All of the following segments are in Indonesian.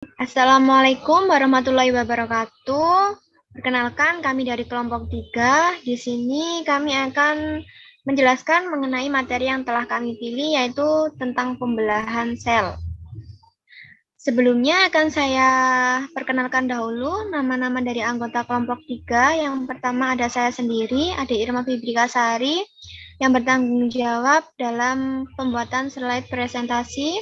Assalamualaikum warahmatullahi wabarakatuh. Perkenalkan, kami dari kelompok 3. Di sini kami akan menjelaskan mengenai materi yang telah kami pilih, yaitu tentang pembelahan sel. Sebelumnya akan saya perkenalkan dahulu nama-nama dari anggota kelompok 3. Yang pertama ada saya sendiri, Ade Irma Fibrikasari, yang bertanggung jawab dalam pembuatan slide presentasi.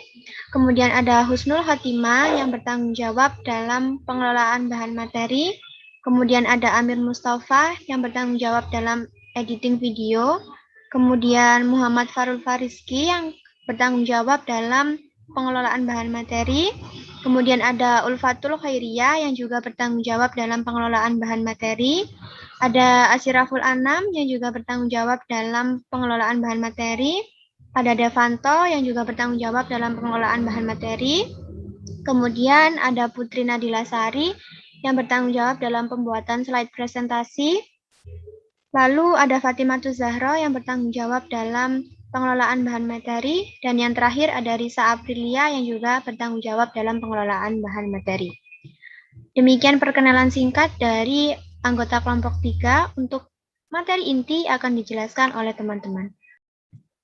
Kemudian ada Husnul Khotimah yang bertanggung jawab dalam pengelolaan bahan materi. Kemudian ada Amir Mustafa yang bertanggung jawab dalam editing video. Kemudian Muhammad Farul Fariski yang bertanggung jawab dalam pengelolaan bahan materi. Kemudian ada Ulfatul Khairiyah yang juga bertanggung jawab dalam pengelolaan bahan materi. Ada Asyraful Anam yang juga bertanggung jawab dalam pengelolaan bahan materi. Ada Devanto yang juga bertanggung jawab dalam pengelolaan bahan materi. Kemudian ada Putri Nadila Sari yang bertanggung jawab dalam pembuatan slide presentasi. Lalu ada Fatimatus Zahra yang bertanggung jawab dalam pengelolaan bahan materi. Dan yang terakhir ada Risa Aprilia yang juga bertanggung jawab dalam pengelolaan bahan materi. Demikian perkenalan singkat dari anggota kelompok 3. Untuk materi inti akan dijelaskan oleh teman-teman.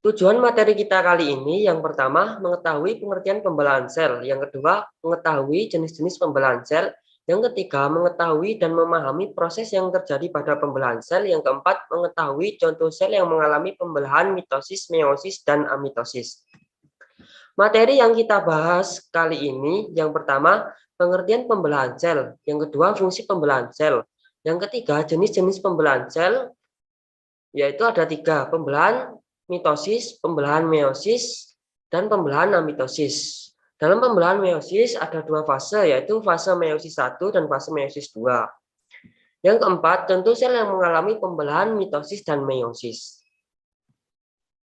Tujuan materi kita kali ini yang pertama mengetahui pengertian pembelahan sel, yang kedua mengetahui jenis-jenis pembelahan sel, yang ketiga mengetahui dan memahami proses yang terjadi pada pembelahan sel, yang keempat mengetahui contoh sel yang mengalami pembelahan mitosis, meiosis, dan amitosis. Materi yang kita bahas kali ini yang pertama pengertian pembelahan sel, yang kedua fungsi pembelahan sel, yang ketiga jenis-jenis pembelahan sel, yaitu ada 3, pembelahan mitosis, pembelahan meiosis, dan pembelahan amitosis. Dalam pembelahan meiosis ada 2 fase, yaitu fase meiosis 1 dan fase meiosis 2. Yang keempat, contoh sel yang mengalami pembelahan mitosis dan meiosis.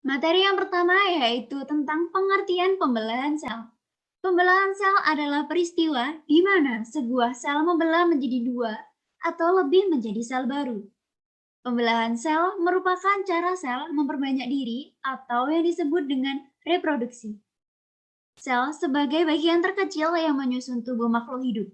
Materi yang pertama yaitu tentang pengertian pembelahan sel. Pembelahan sel adalah peristiwa di mana sebuah sel membelah menjadi 2 atau lebih menjadi sel baru. Pembelahan sel merupakan cara sel memperbanyak diri atau yang disebut dengan reproduksi. Sel sebagai bagian terkecil yang menyusun tubuh makhluk hidup.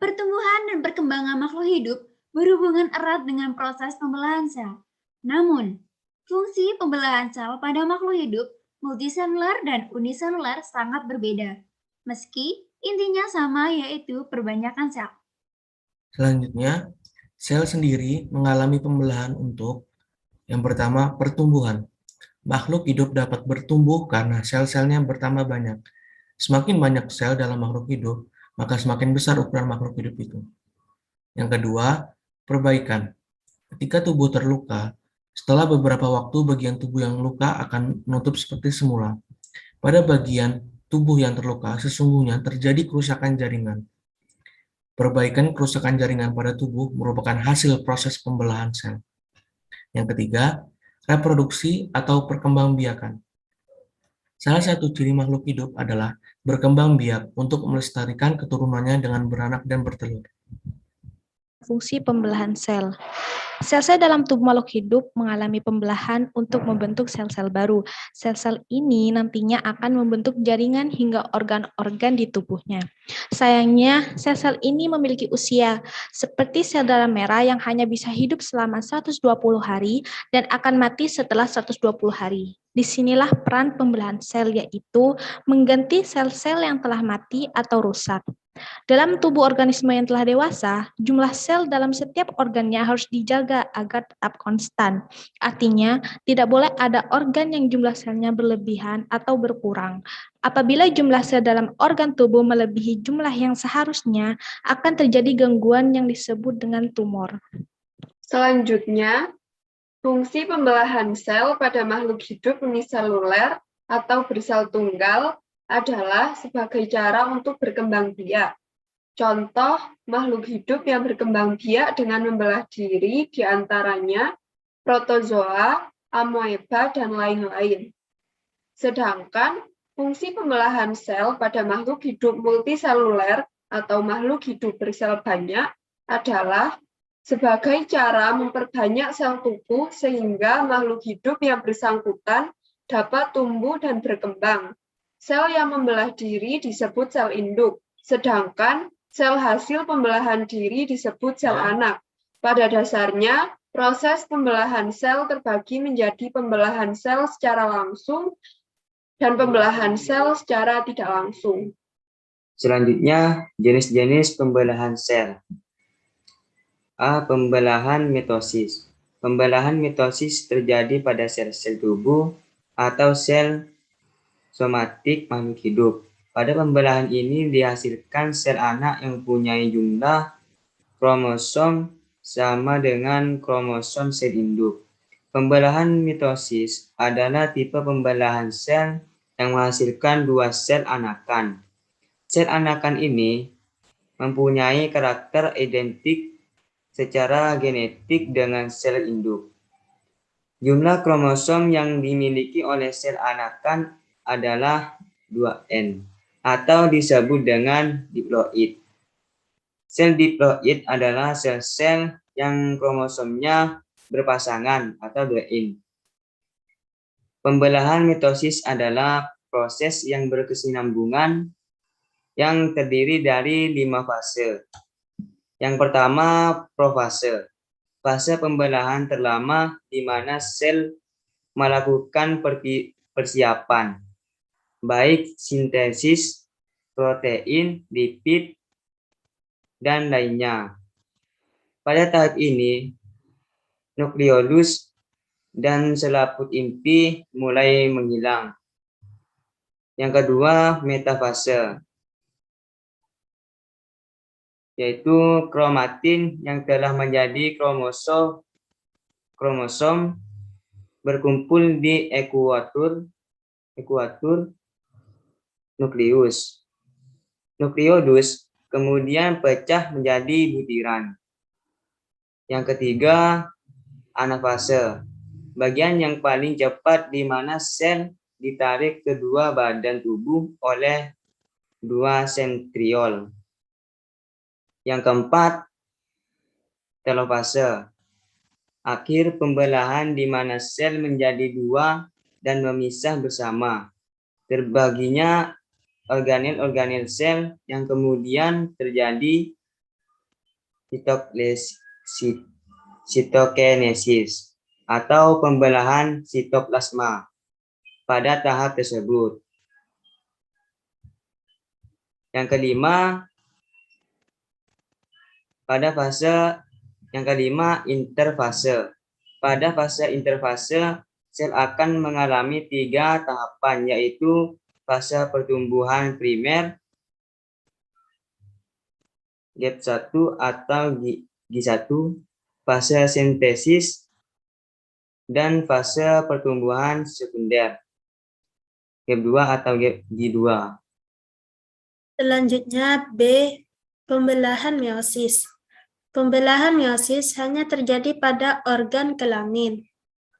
Pertumbuhan dan perkembangan makhluk hidup berhubungan erat dengan proses pembelahan sel. Namun, fungsi pembelahan sel pada makhluk hidup, multiselular dan uniselular sangat berbeda. Meski intinya sama, yaitu perbanyakan sel. Selanjutnya, sel sendiri mengalami pembelahan untuk yang pertama, pertumbuhan. Makhluk hidup dapat bertumbuh karena sel-selnya bertambah banyak. Semakin banyak sel dalam makhluk hidup, maka semakin besar ukuran makhluk hidup itu. Yang kedua, perbaikan. Ketika tubuh terluka, setelah beberapa waktu bagian tubuh yang luka akan menutup seperti semula. Pada bagian tubuh yang terluka, sesungguhnya terjadi kerusakan jaringan. Perbaikan kerusakan jaringan pada tubuh merupakan hasil proses pembelahan sel. Yang ketiga, reproduksi atau perkembangbiakan. Salah satu ciri makhluk hidup adalah berkembang biak untuk melestarikan keturunannya dengan beranak dan bertelur. Fungsi pembelahan sel. Sel-sel dalam tubuh makhluk hidup mengalami pembelahan untuk membentuk sel-sel baru. Sel-sel ini nantinya akan membentuk jaringan hingga organ-organ di tubuhnya. Sayangnya, sel-sel ini memiliki usia, seperti sel darah merah yang hanya bisa hidup selama 120 hari dan akan mati setelah 120 hari. Disinilah peran pembelahan sel, yaitu mengganti sel-sel yang telah mati atau rusak. Dalam tubuh organisme yang telah dewasa, jumlah sel dalam setiap organnya harus dijaga agar tetap konstan. Artinya, tidak boleh ada organ yang jumlah selnya berlebihan atau berkurang. Apabila jumlah sel dalam organ tubuh melebihi jumlah yang seharusnya, akan terjadi gangguan yang disebut dengan tumor. Selanjutnya, fungsi pembelahan sel pada makhluk hidup uniseluler atau bersel tunggal adalah sebagai cara untuk berkembang biak. Contoh makhluk hidup yang berkembang biak dengan membelah diri diantaranya protozoa, amoeba, dan lain-lain. Sedangkan fungsi pembelahan sel pada makhluk hidup multiseluler atau makhluk hidup bersel banyak adalah sebagai cara memperbanyak sel tubuh sehingga makhluk hidup yang bersangkutan dapat tumbuh dan berkembang. Sel yang membelah diri disebut sel induk, sedangkan sel hasil pembelahan diri disebut sel anak. Pada dasarnya, proses pembelahan sel terbagi menjadi pembelahan sel secara langsung dan pembelahan sel secara tidak langsung. Selanjutnya, jenis-jenis pembelahan sel. A. Pembelahan mitosis. Pembelahan mitosis terjadi pada sel-sel tubuh atau sel somatik makhluk hidup. Pada pembelahan ini dihasilkan sel anak yang mempunyai jumlah kromosom sama dengan kromosom sel induk. Pembelahan mitosis adalah tipe pembelahan sel yang menghasilkan dua sel anakan. Sel anakan ini mempunyai karakter identik secara genetik dengan sel induk. Jumlah kromosom yang dimiliki oleh sel anakan adalah 2N atau disebut dengan diploid. Sel diploid adalah sel-sel yang kromosomnya berpasangan atau 2N. Pembelahan mitosis adalah proses yang berkesinambungan yang terdiri dari 5 fase. Yang pertama, profase. Fase pembelahan terlama di mana sel melakukan persiapan, baik sintesis protein, lipid, dan lainnya. Pada tahap ini, nukleolus dan selaput inti mulai menghilang. Yang kedua, metafase, yaitu kromatin yang telah menjadi kromosom berkumpul di ekuator nukleus. Nukleolus kemudian pecah menjadi butiran. Yang ketiga, anafase, bagian yang paling cepat di mana sel ditarik ke dua badan tubuh oleh dua sentriol. Yang keempat, telofase, akhir pembelahan di mana sel menjadi dua dan memisah bersama. Terbaginya organel-organel sel yang kemudian terjadi sitokinesis atau pembelahan sitoplasma pada tahap tersebut. Yang kelima, pada fase yang kelima, interfase. Pada fase interfase, sel akan mengalami 3 tahapan, yaitu fase pertumbuhan primer, G1 atau G1, fase sintesis, dan fase pertumbuhan sekunder, G2 atau G2. Selanjutnya B. Pembelahan meiosis. Pembelahan meiosis hanya terjadi pada organ kelamin.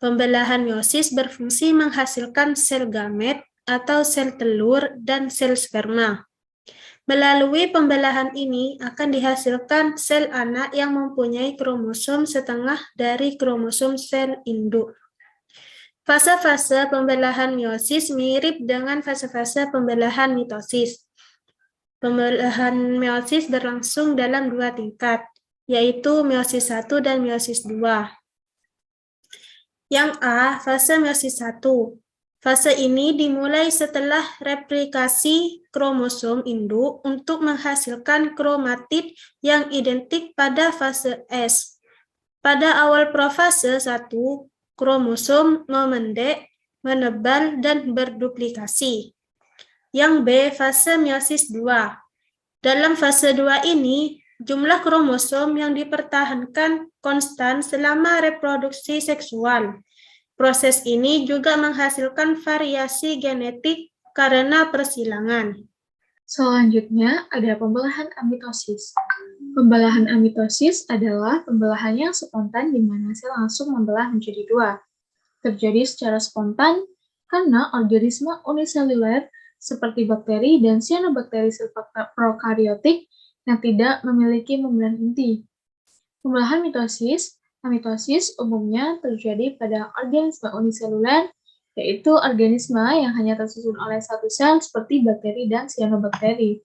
Pembelahan meiosis berfungsi menghasilkan sel gamet atau sel telur dan sel sperma. Melalui pembelahan ini akan dihasilkan sel anak yang mempunyai kromosom setengah dari kromosom sel induk. Fase-fase pembelahan meiosis mirip dengan fase-fase pembelahan mitosis. Pembelahan meiosis berlangsung dalam 2 tingkat, yaitu meiosis 1 dan meiosis 2. Yang A, fase meiosis 1. Fase ini dimulai setelah replikasi kromosom induk untuk menghasilkan kromatid yang identik pada fase S. Pada awal profase 1, kromosom memendek, menebal, dan berduplikasi. Yang B, fase meiosis 2. Dalam fase 2 ini, jumlah kromosom yang dipertahankan konstan selama reproduksi seksual. Proses ini juga menghasilkan variasi genetik karena persilangan. Selanjutnya ada pembelahan amitosis. Pembelahan amitosis adalah pembelahan yang spontan di mana sel langsung membelah menjadi 2. Terjadi secara spontan karena organisme uniseluler seperti bakteri dan cyanobacteria prokaryotik yang tidak memiliki membran inti. Pembelahan amitosis umumnya terjadi pada organisme uniseluler yaitu organisme yang hanya tersusun oleh satu sel seperti bakteri dan cyanobacteria.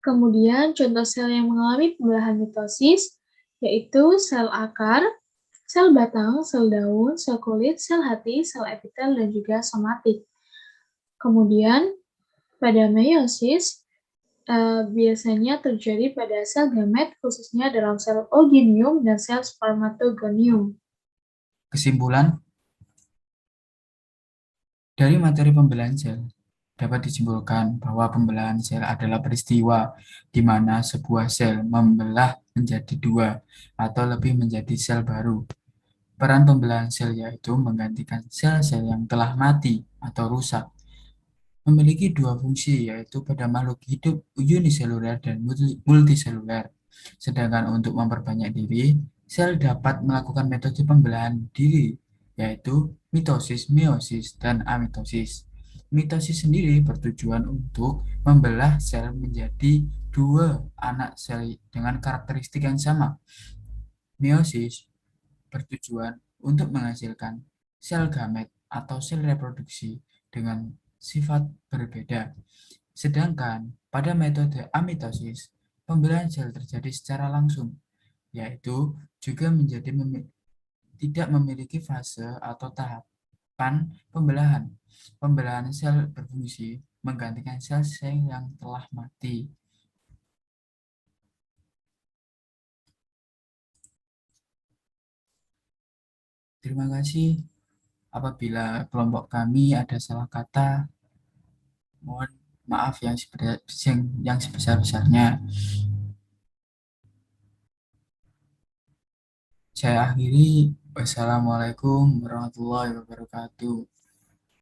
Kemudian contoh sel yang mengalami pembelahan mitosis yaitu sel akar, sel batang, sel daun, sel kulit, sel hati, sel epitel, dan juga somatik. Kemudian pada meiosis biasanya terjadi pada sel gamet khususnya dalam sel oogynium dan sel spermatogonium. Kesimpulan dari materi pembelahan sel dapat disimpulkan bahwa pembelahan sel adalah peristiwa di mana sebuah sel membelah menjadi dua atau lebih menjadi sel baru. Peran pembelahan sel yaitu menggantikan sel-sel yang telah mati atau rusak. Memiliki dua fungsi yaitu pada makhluk hidup uniseluler dan multiseluler. Sedangkan untuk memperbanyak diri, sel dapat melakukan metode pembelahan diri yaitu mitosis, meiosis, dan amitosis. Mitosis sendiri bertujuan untuk membelah sel menjadi dua anak sel dengan karakteristik yang sama. Meiosis bertujuan untuk menghasilkan sel gamet atau sel reproduksi dengan sifat berbeda. Sedangkan pada metode amitosis, pembelahan sel terjadi secara langsung, yaitu juga tidak memiliki fase atau tahapan pembelahan. Pembelahan sel berfungsi menggantikan sel-sel yang telah mati. Terima kasih. Apabila kelompok kami ada salah kata, mohon maaf yang sebesar-besarnya. Saya akhiri. Wassalamualaikum warahmatullahi wabarakatuh.